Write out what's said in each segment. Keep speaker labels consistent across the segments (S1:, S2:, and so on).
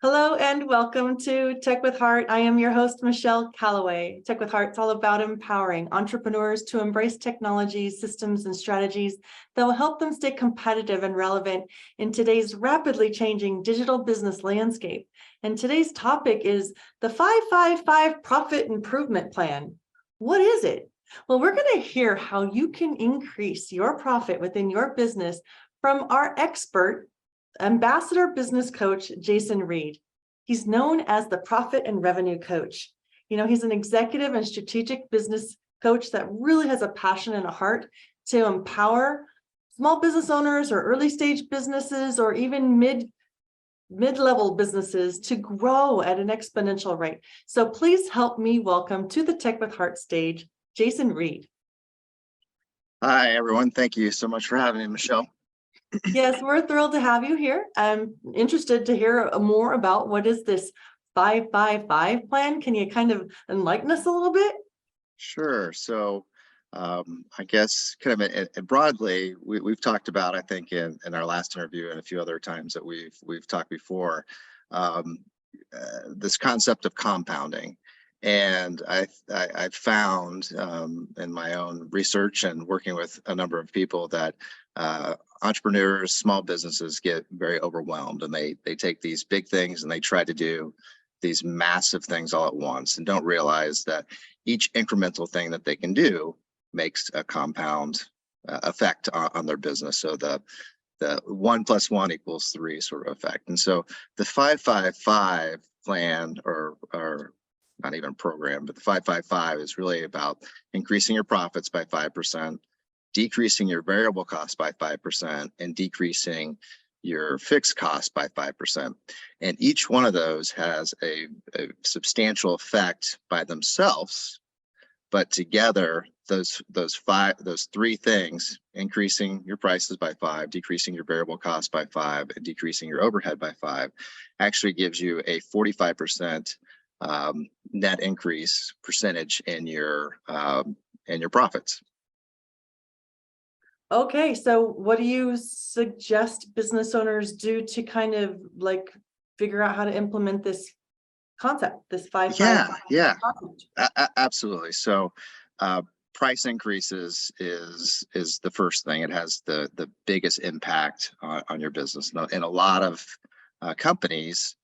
S1: Hello and welcome to Tech with Heart. I am your host, Michelle Calloway. Tech with Heart is all about empowering entrepreneurs to embrace technologies, systems, and strategies that will help them stay competitive and relevant in today's rapidly changing digital business landscape. And today's topic is the 555 Profit Improvement Plan. What is it? Well, we're going to hear how you can increase your profit within your business from our expert, Ambassador Business Coach, Jason Reid. He's known as the Profit and Revenue Coach. He's an executive and strategic business coach that really has a passion and a heart to empower small business owners or early stage businesses or even mid-level businesses to grow at an exponential rate. So please help me welcome to the Tech with Heart stage, Jason Reid.
S2: Hi, everyone. Thank you so much for having me, Michelle.
S1: Yes, we're thrilled to have you here. I'm interested to hear more about what is this 555 plan. Can you kind of enlighten us a little bit?
S2: Sure. So I guess kind of broadly, we've talked about, I think, in our last interview and a few other times that we've talked before, this concept of compounding. And I found in my own research and working with a number of people that entrepreneurs, small businesses get very overwhelmed, and they take these big things and they try to do these massive things all at once and don't realize that each incremental thing that they can do makes a compound effect on their business. So the 1 + 1 = 3 sort of effect. And so the 555 plan, or not even program, but the 555 is really about increasing your profits by 5%, decreasing your variable costs by 5%, and decreasing your fixed costs by 5%. And each one of those has a substantial effect by themselves, but together, those three things, increasing your prices by 5, decreasing your variable costs by 5, and decreasing your overhead by 5, actually gives you a 45% net increase percentage in your profits.
S1: Okay, so what do you suggest business owners do to kind of like figure out how to implement this concept, this 555?
S2: Yeah, absolutely. So price increases is the first thing. It has the biggest impact on your business. And a lot of companies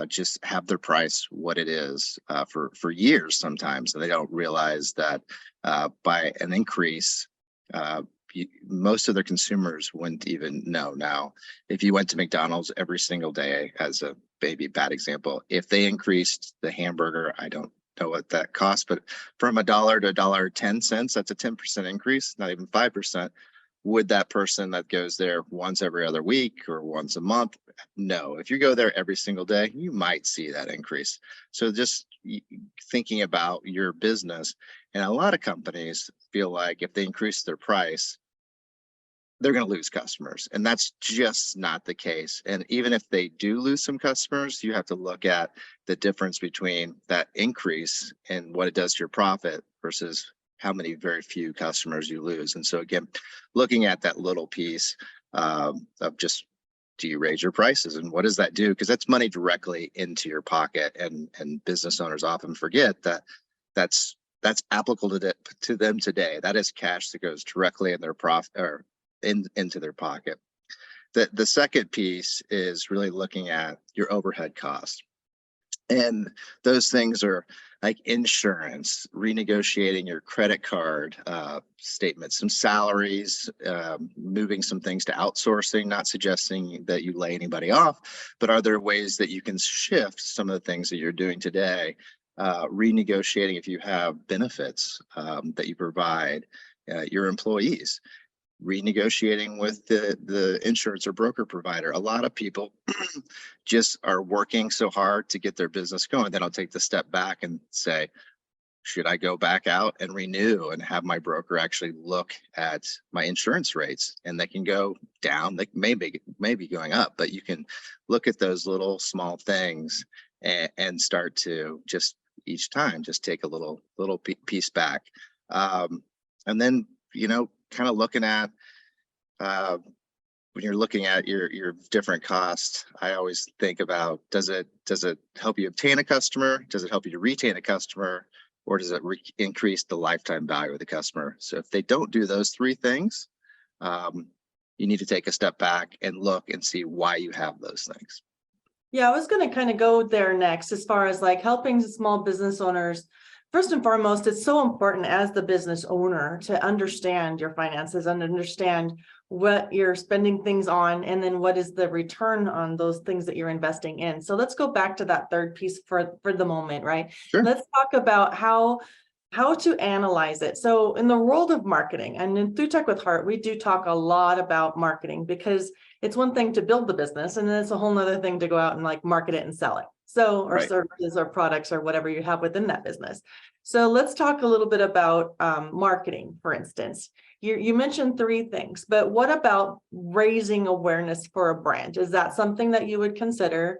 S2: just have their price what it is for years sometimes, and they don't realize that by an increase, most of their consumers wouldn't even know. Now, if you went to McDonald's every single day, as a maybe bad example, if they increased the hamburger, I don't know what that costs, but from $1 to $1.10, that's a 10% increase, not even 5%. Would that person that goes there once every other week or once a month? No. If you go there every single day, you might see that increase. So just thinking about your business, and a lot of companies feel like if they increase their price, they're going to lose customers. And that's just not the case. And even if they do lose some customers, you have to look at the difference between that increase and what it does to your profit versus how many very few customers you lose. And so again, looking at that little piece of just, do you raise your prices, and what does that do? Because that's money directly into your pocket, and business owners often forget that that's applicable to them today. That is cash that goes directly in their profit or into their pocket. The second piece is really looking at your overhead costs. And those things are like insurance, renegotiating your credit card statements, some salaries, moving some things to outsourcing, not suggesting that you lay anybody off, but are there ways that you can shift some of the things that you're doing today, renegotiating if you have benefits that you provide your employees, renegotiating with the insurance or broker provider. A lot of people just are working so hard to get their business going. Then I'll take the step back and say, should I go back out and renew and have my broker actually look at my insurance rates? And they can go down, they may be going up, but you can look at those little small things and start to just each time just take a little piece back. And then, kind of looking at when you're looking at your different costs, I always think about, does it help you obtain a customer? Does it help you to retain a customer? Or does it increase the lifetime value of the customer? So if they don't do those three things, you need to take a step back and look and see why you have those things.
S1: Yeah, I was going to kind of go there next, as far as like helping small business owners. First and foremost, it's so important as the business owner to understand your finances and understand what you're spending things on, and then what is the return on those things that you're investing in. So let's go back to that third piece for the moment, right?
S2: Sure.
S1: Let's talk about how to analyze it. So in the world of marketing, and then through Tech with Heart, we do talk a lot about marketing, because it's one thing to build the business, and then it's a whole nother thing to go out and like market it and sell it. So, or
S2: Right.
S1: services or products or whatever you have within that business. So let's talk a little bit about marketing, for instance. You mentioned three things, but what about raising awareness for a brand? Is that something that you would consider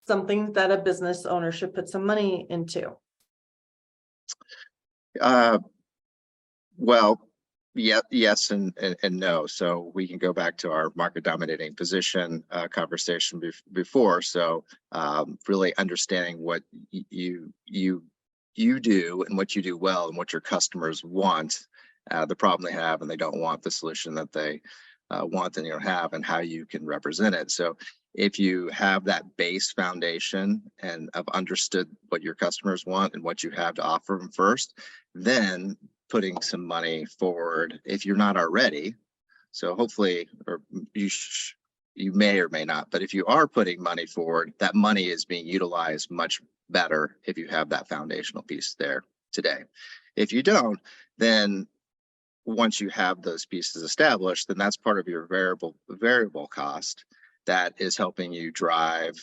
S1: something that a business owner should put some money into?
S2: Well, yeah, yes, and no. So we can go back to our market dominating position conversation before. So really understanding what you do and what you do well and what your customers want, the problem they have, and they don't want the solution that they want and you don't have, and how you can represent it. So if you have that base foundation and have understood what your customers want and what you have to offer them first, then putting some money forward if you're not already. So hopefully, or you may or may not, but if you are putting money forward, that money is being utilized much better if you have that foundational piece there today. If you don't, then once you have those pieces established, then that's part of your variable cost that is helping you drive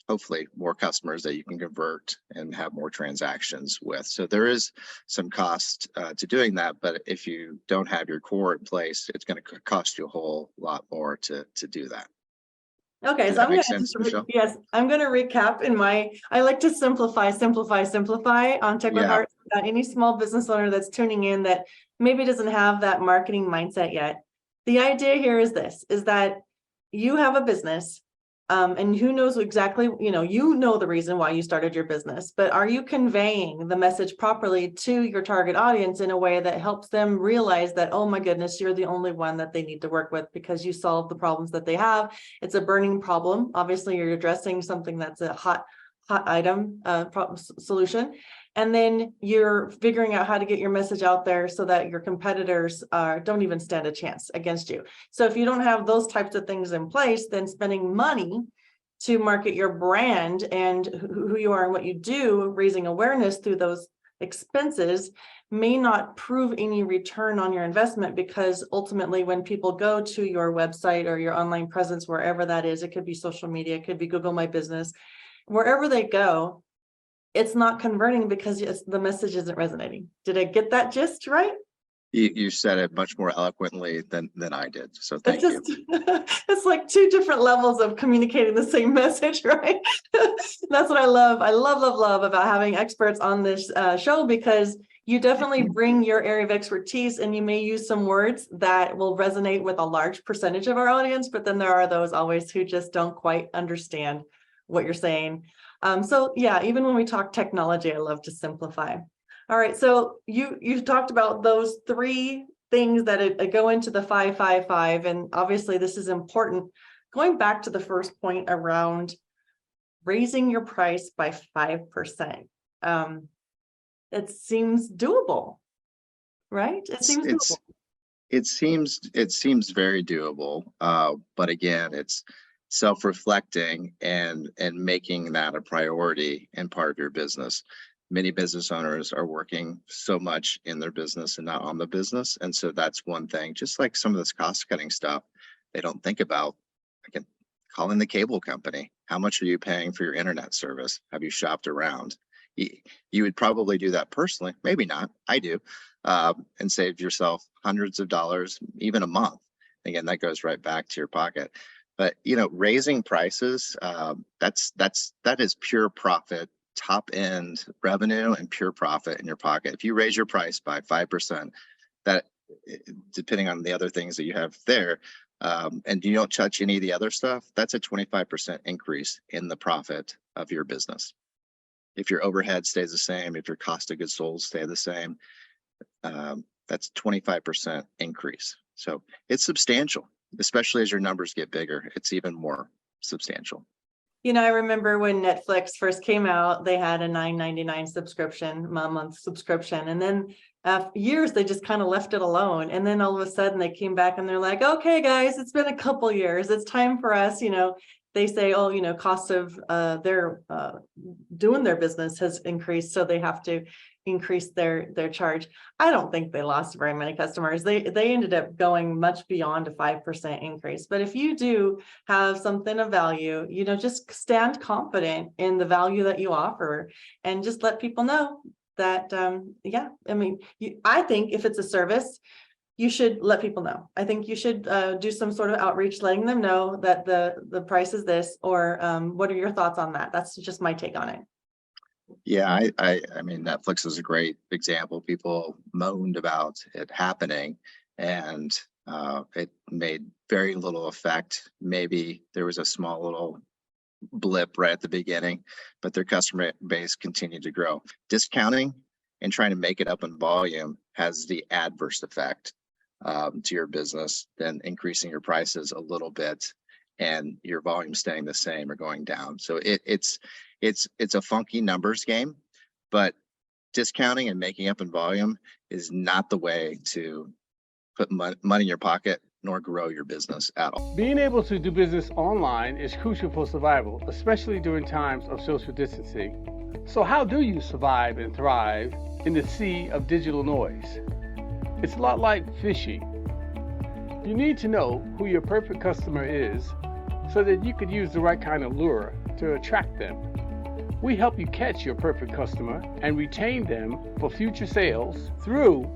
S2: hopefully more customers that you can convert and have more transactions with. So there is some cost to doing that, but if you don't have your core in place, it's going to cost you a whole lot more to do that.
S1: Okay,
S2: Does
S1: so
S2: that make sense, Michelle?
S1: yes, I'm going to recap I like to simplify on Tech with Heart. Any small business owner that's tuning in that maybe doesn't have that marketing mindset yet. The idea here is that you have a business, and who knows exactly, the reason why you started your business, but are you conveying the message properly to your target audience in a way that helps them realize that, oh my goodness, you're the only one that they need to work with because you solve the problems that they have. It's a burning problem. Obviously, you're addressing something that's a hot item solution. And then you're figuring out how to get your message out there so that your competitors don't even stand a chance against you. So if you don't have those types of things in place, then spending money to market your brand and who you are and what you do, raising awareness through those expenses may not prove any return on your investment, because ultimately when people go to your website or your online presence, wherever that is, it could be social media, it could be Google My Business, wherever they go, it's not converting because the message isn't resonating. Did I get that gist right?
S2: You said it much more eloquently than I did. So thank you.
S1: It's like two different levels of communicating the same message, right? That's what I love. I love about having experts on this show, because you definitely bring your area of expertise, and you may use some words that will resonate with a large percentage of our audience, but then there are those always who just don't quite understand what you're saying. So yeah, even when we talk technology, I love to simplify. All right, so you've talked about those three things that go into the 5-5-5, and obviously this is important. Going back to the first point around raising your price by 5%, it seems doable, right? It seems doable.
S2: It seems very doable, but again, it's self-reflecting and making that a priority and part of your business. Many business owners are working so much in their business and not on the business, and so that's one thing. Just like some of this cost-cutting stuff, they don't think about. Again, calling the cable company. How much are you paying for your internet service? Have you shopped around? You would probably do that personally, maybe not. I do, and save yourself hundreds of dollars, even a month. Again, that goes right back to your pocket. But raising prices, that is pure profit, top end revenue, and pure profit in your pocket. If you raise your price by 5%, that, depending on the other things that you have there, and you don't touch any of the other stuff, that's a 25% increase in the profit of your business. If your overhead stays the same, if your cost of goods sold stay the same, that's 25% increase. So it's substantial, especially as your numbers get bigger. It's even more substantial.
S1: I remember when Netflix first came out, they had a $9.99 subscription, month subscription. And then after years, they just kind of left it alone. And then all of a sudden they came back and they're like, okay, guys, it's been a couple years. It's time for us, they say, oh, cost of their doing their business has increased, so they have to increase their charge. I don't think they lost very many customers. They ended up going much beyond a 5% increase. But if you do have something of value, just stand confident in the value that you offer, and just let people know that, I think if it's a service, you should let people know. I think you should do some sort of outreach, letting them know that the price is this, or what are your thoughts on that? That's just my take on it.
S2: Yeah, I mean, Netflix is a great example. People moaned about it happening, and it made very little effect. Maybe there was a small little blip right at the beginning, but their customer base continued to grow. Discounting and trying to make it up in volume has the adverse effect to your business than increasing your prices a little bit and your volume staying the same or going down. So it's a funky numbers game, but discounting and making up in volume is not the way to put money in your pocket nor grow your business at all.
S3: Being able to do business online is crucial for survival, especially during times of social distancing. So how do you survive and thrive in the sea of digital noise? It's a lot like fishing. You need to know who your perfect customer is so that you could use the right kind of lure to attract them. We help you catch your perfect customer and retain them for future sales through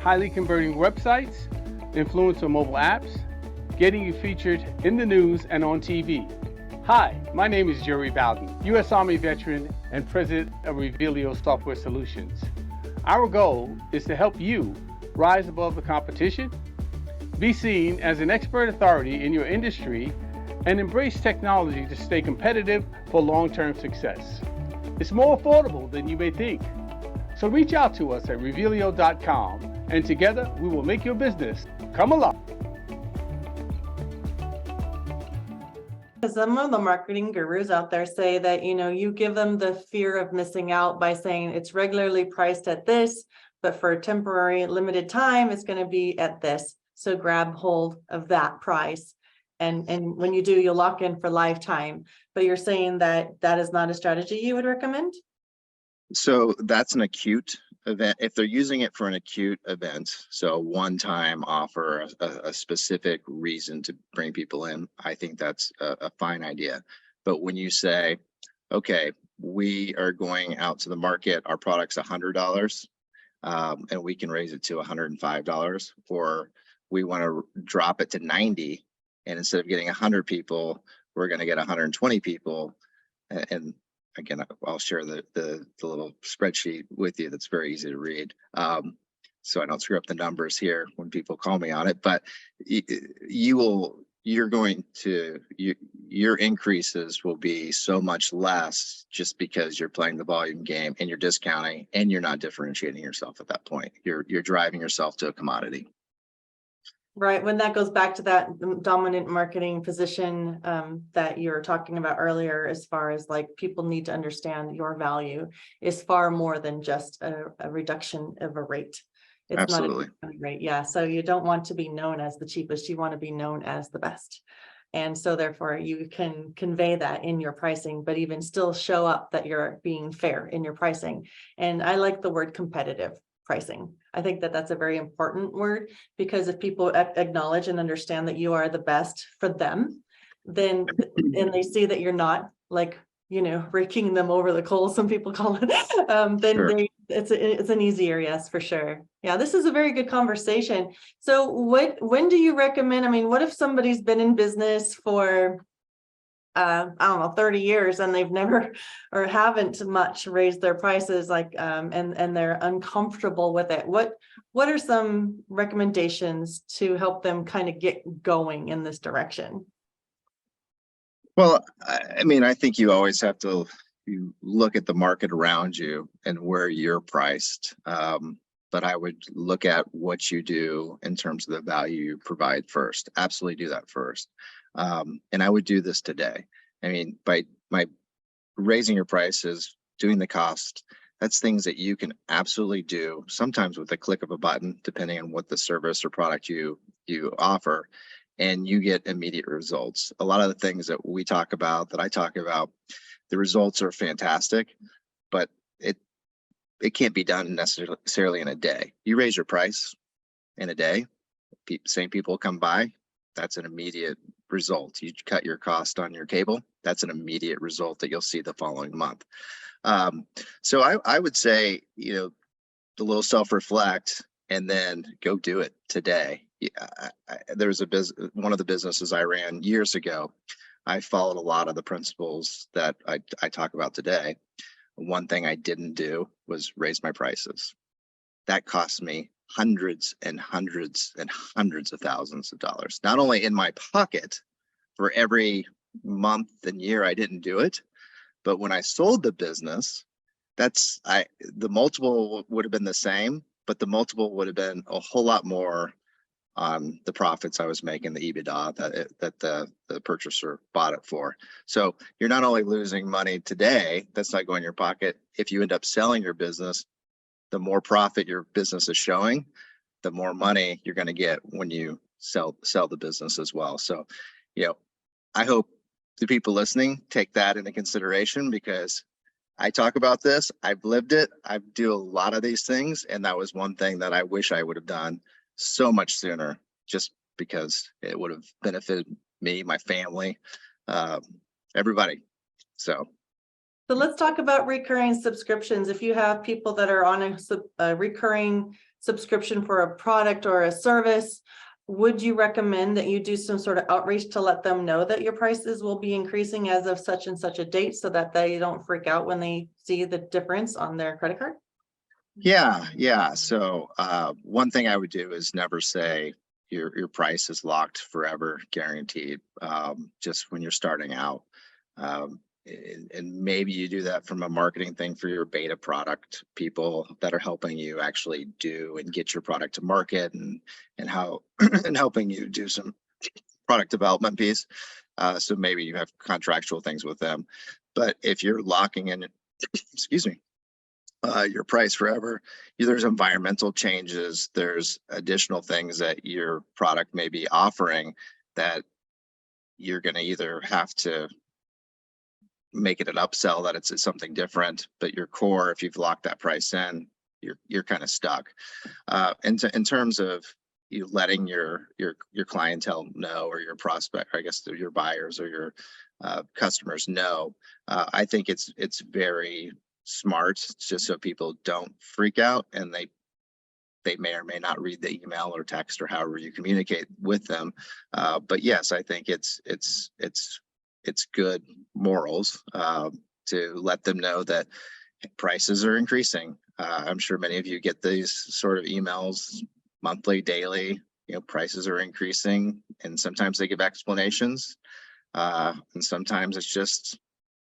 S3: highly converting websites, influencer mobile apps, getting you featured in the news and on TV. Hi, my name is Jerry Bowden, U.S. Army veteran and president of Revelio Software Solutions. Our goal is to help you rise above the competition, be seen as an expert authority in your industry, and embrace technology to stay competitive for long-term success. It's more affordable than you may think. So reach out to us at revelio.com, and together we will make your business come alive.
S1: Some of the marketing gurus out there say that, you give them the fear of missing out by saying it's regularly priced at this, but for a temporary limited time, it's going to be at this. So grab hold of that price. And when you do, you'll lock in for lifetime. But you're saying that that is not a strategy you would recommend?
S2: So that's an acute event. If they're using it for an acute event, so a one-time offer, a specific reason to bring people in, I think that's a fine idea. But when you say, okay, we are going out to the market, our product's $100, and we can raise it to $105, or we want to drop it to 90, and instead of getting 100 people, we're going to get 120 people. And again, I'll share the little spreadsheet with you that's very easy to read, so I don't screw up the numbers here when people call me on it. But your increases will be so much less just because you're playing the volume game and you're discounting and you're not differentiating yourself at that point. You're driving yourself to a commodity.
S1: Right. When that goes back to that dominant marketing position that you were talking about earlier, as far as like people need to understand your value is far more than just a reduction of a rate. It's
S2: Absolutely.
S1: not a rate. Yeah. So you don't want to be known as the cheapest. You want to be known as the best. And so therefore you can convey that in your pricing, but even still show up that you're being fair in your pricing. And I like the word competitive pricing. I think that that's a very important word, because if people acknowledge and understand that you are the best for them, then and they see that you're not like raking them over the coals, some people call it, then
S2: Sure.
S1: it's an easier yes, for sure. Yeah, this is a very good conversation. So when do you recommend, I mean, what if somebody's been in business for I don't know, 30 years and they've never or haven't much raised their prices, like and they're uncomfortable with it? What are some recommendations to help them kind of get going in this direction?
S2: Well, I mean, I think you always have to look at the market around you and where you're priced. But I would look at what you do in terms of the value you provide first. Absolutely do that first. And I would do this today. I mean, by raising your prices, doing the cost, that's things that you can absolutely do, sometimes with a click of a button, depending on what the service or product you offer, and you get immediate results. A lot of the things that we talk about, that I talk about, the results are fantastic, but it can't be done necessarily in a day. You raise your price in a day, same people come by, that's an immediate result. You cut your cost on your cable, that's an immediate result that you'll see the following month. So I would say, the little self-reflect and then go do it today. Yeah, there was one of the businesses I ran years ago. I followed a lot of the principles that I talk about today. One thing I didn't do was raise my prices. That cost me hundreds and hundreds and hundreds of thousands of dollars, not only in my pocket for every month and year I didn't do it, but when I sold the business, the multiple would have been the same, but the multiple would have been a whole lot more on the profits I was making, the EBITDA that the purchaser bought it for. So you're not only losing money today, that's not going in your pocket. If you end up selling your business, the more profit your business is showing, the more money you're going to get when you sell the business as well. So, I hope the people listening take that into consideration, because I talk about this, I've lived it, I do a lot of these things, and that was one thing that I wish I would have done so much sooner, just because it would have benefited me, my family, everybody. So
S1: let's talk about recurring subscriptions. If you have people that are on a recurring subscription for a product or a service, would you recommend that you do some sort of outreach to let them know that your prices will be increasing as of such and such a date, so that they don't freak out when they see the difference on their credit card?
S2: Yeah. So one thing I would do is never say your price is locked forever, guaranteed, just when you're starting out. And maybe you do that from a marketing thing for your beta product, people that are helping you actually do and get your product to market, and how and helping you do some product development piece. So maybe you have contractual things with them. But if you're locking in, excuse me, your price forever, there's environmental changes, there's additional things that your product may be offering that you're going to either have to make it an upsell, that it's something different, but your core, if you've locked that price in, you're kind of stuck. And in terms of you letting your clientele know, or your prospect, I guess your buyers or your customers know, I think it's very smart, just so people don't freak out, and they may or may not read the email or text or however you communicate with them. But yes, I think it's good morals to let them know that prices are increasing. I'm sure many of you get these sort of emails monthly, daily. Prices are increasing, and sometimes they give explanations, and sometimes it's just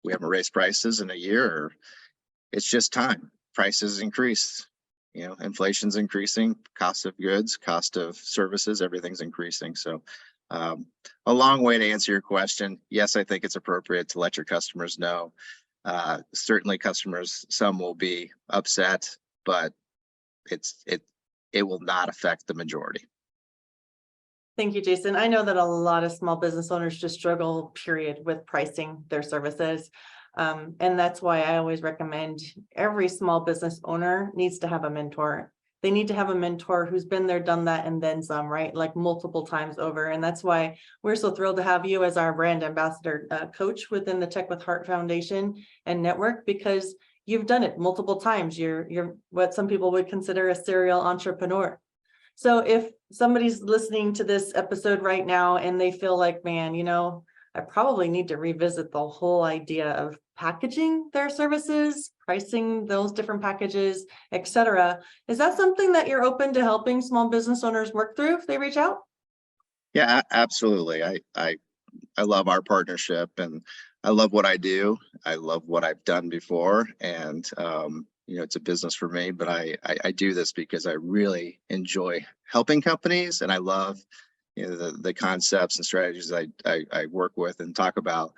S2: we haven't raised prices in a year, or it's just time. Prices increase. Inflation's increasing, cost of goods, cost of services, everything's increasing. So a long way to answer your question. Yes, I think it's appropriate to let your customers know. Certainly customers, some will be upset, but it will not affect the majority.
S1: Thank you, Jason. I know that a lot of small business owners just struggle, period, with pricing their services. And that's why I always recommend every small business owner needs to have a mentor. they need to have a mentor who's been there, done that, and then some, right? Like multiple times over. And that's why we're so thrilled to have you as our brand ambassador coach within the Tech with Heart Foundation and network, because you've done it multiple times. You're what some people would consider a serial entrepreneur. So if somebody's listening to this episode right now and they feel like, man, I probably need to revisit the whole idea of packaging their services, pricing those different packages, etc. Is that something that you're open to helping small business owners work through if they reach out?
S2: Yeah, absolutely. I love our partnership, and I love what I do. I love what I've done before, and it's a business for me, but I do this because I really enjoy helping companies, and I love the concepts and strategies I work with and talk about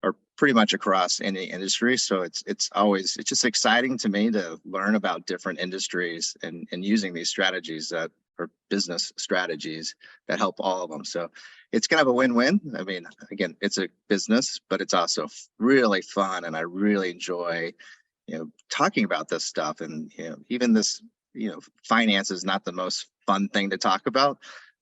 S2: are pretty much across any industry. So it's just exciting to me to learn about different industries and using these strategies that are business strategies that help all of them. So it's kind of a win-win. I mean, again, it's a business, but it's also really fun, and I really enjoy talking about this stuff. And even this finance is not the most fun thing to talk about.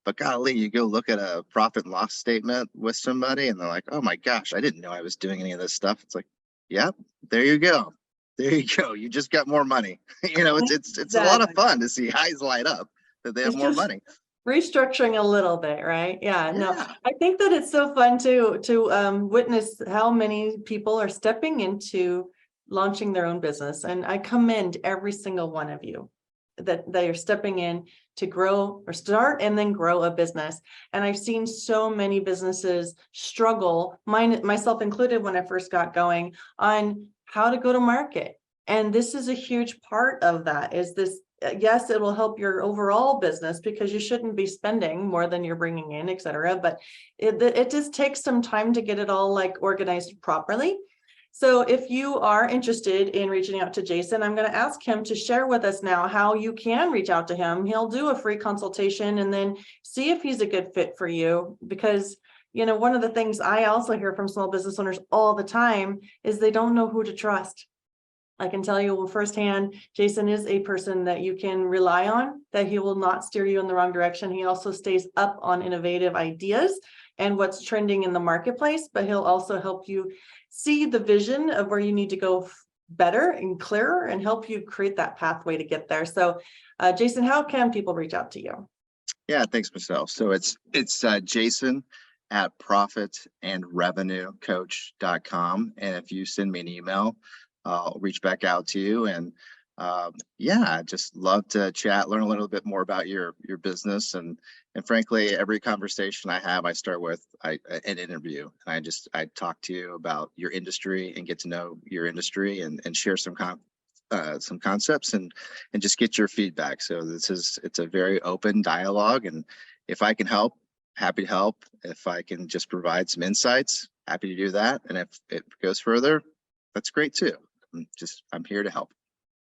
S2: But golly, you go look at a profit and loss statement with somebody and they're like, oh my gosh, I didn't know I was doing any of this stuff. It's like, yep, there you go. There you go. You just got more money. It's a lot of fun to see eyes light up that they have more money.
S1: Restructuring a little bit, right? Yeah, no,
S2: Yeah.
S1: I think that it's so fun to witness how many people are stepping into launching their own business. And I commend every single one of you that they are stepping in to grow or start and then grow a business. And I've seen so many businesses struggle, myself included, when I first got going, on how to go to market. And this is a huge part of that. Is this, yes, it will help your overall business because you shouldn't be spending more than you're bringing in, et cetera. But it just takes some time to get it all organized properly. So if you are interested in reaching out to Jason, I'm going to ask him to share with us now how you can reach out to him. He'll do a free consultation and then see if he's a good fit for you. Because, one of the things I also hear from small business owners all the time is they don't know who to trust. I can tell you firsthand, Jason is a person that you can rely on, that he will not steer you in the wrong direction. He also stays up on innovative ideas and what's trending in the marketplace, but he'll also help you see the vision of where you need to go better and clearer and help you create that pathway to get there. So Jason, how can people reach out to you?
S2: Yeah, thanks, Michelle. So it's Jason at profitandrevenuecoach.com. And if you send me an email, I'll reach back out to you. And I just love to chat, learn a little bit more about your business. And frankly, every conversation I have, I start with an interview. And I talk to you about your industry and get to know your industry and share some concepts and just get your feedback. So it's a very open dialogue. And if I can help, happy to help. If I can just provide some insights, happy to do that. And if it goes further, that's great too. I'm here to help.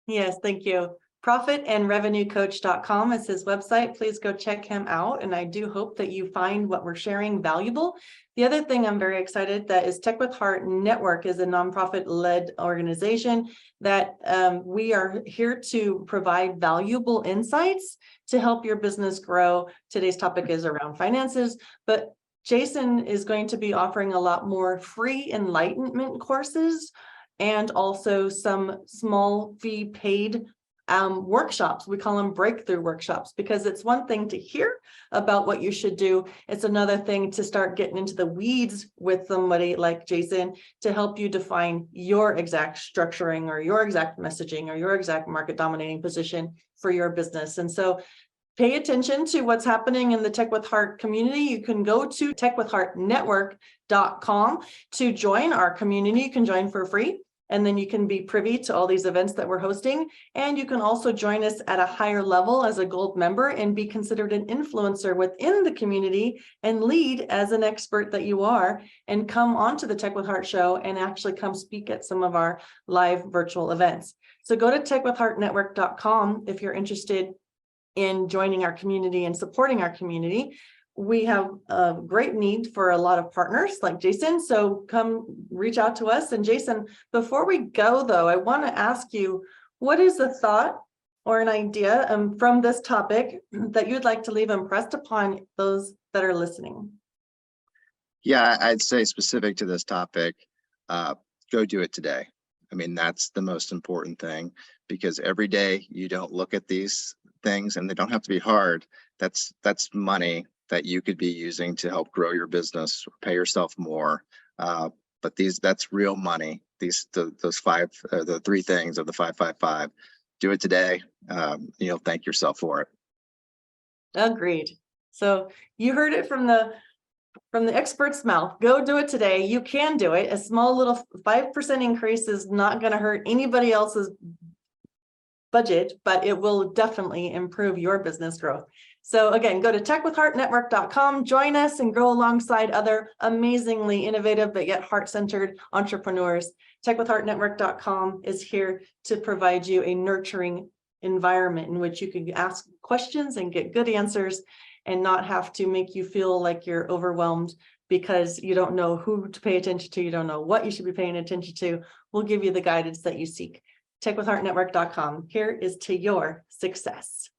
S1: Yes, thank you. Profitandrevenuecoach.com is his website. Please go check him out. And I do hope that you find what we're sharing valuable. The other thing I'm very excited that is Tech with Heart Network is a nonprofit-led organization that we are here to provide valuable insights to help your business grow. Today's topic is around finances, but Jason is going to be offering a lot more free enlightenment courses and also some small fee paid workshops. We call them breakthrough workshops because it's one thing to hear about what you should do. It's another thing to start getting into the weeds with somebody like Jason to help you define your exact structuring or your exact messaging or your exact market dominating position for your business. And so pay attention to what's happening in the Tech with Heart community. You can go to techwithheartnetwork.com to join our community. You can join for free. And then you can be privy to all these events that we're hosting. And you can also join us at a higher level as a gold member and be considered an influencer within the community and lead as an expert that you are and come onto the Tech with Heart show and actually come speak at some of our live virtual events. So go to techwithheartnetwork.com if you're interested in joining our community and supporting our community. We have a great need for a lot of partners like Jason. So come reach out to us. And Jason, before we go though, I want to ask you, what is the thought or an idea from this topic that you'd like to leave impressed upon those that are listening?
S2: Yeah, I'd say specific to this topic, go do it today. I mean, that's the most important thing, because every day you don't look at these things, and they don't have to be hard. That's money that you could be using to help grow your business or pay yourself more. But that's real money. Those five, the three things of the 555. Do it today. You'll thank yourself for it.
S1: Agreed. So you heard it from the expert's mouth. Go do it today. You can do it. A small little 5% increase is not going to hurt anybody else's budget, but it will definitely improve your business growth. So again, go to techwithheartnetwork.com, join us and grow alongside other amazingly innovative but yet heart-centered entrepreneurs. Techwithheartnetwork.com is here to provide you a nurturing environment in which you can ask questions and get good answers, and not have to make you feel like you're overwhelmed because you don't know who to pay attention to, you don't know what you should be paying attention to. We'll give you the guidance that you seek. Techwithheartnetwork.com. Here is to your success.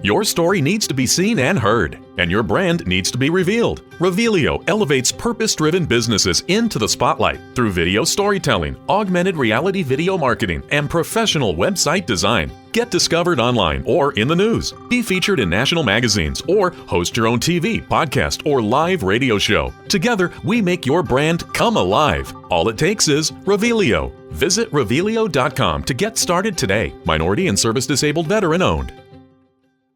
S4: Your story needs to be seen and heard, and your brand needs to be revealed. Revelio elevates purpose-driven businesses into the spotlight through video storytelling, augmented reality video marketing, and professional website design. Get discovered online or in the news. Be featured in national magazines or host your own TV, podcast, or live radio show. Together, we make your brand come alive. All it takes is Revelio. Visit Revelio.com to get started today. Minority and service disabled veteran owned.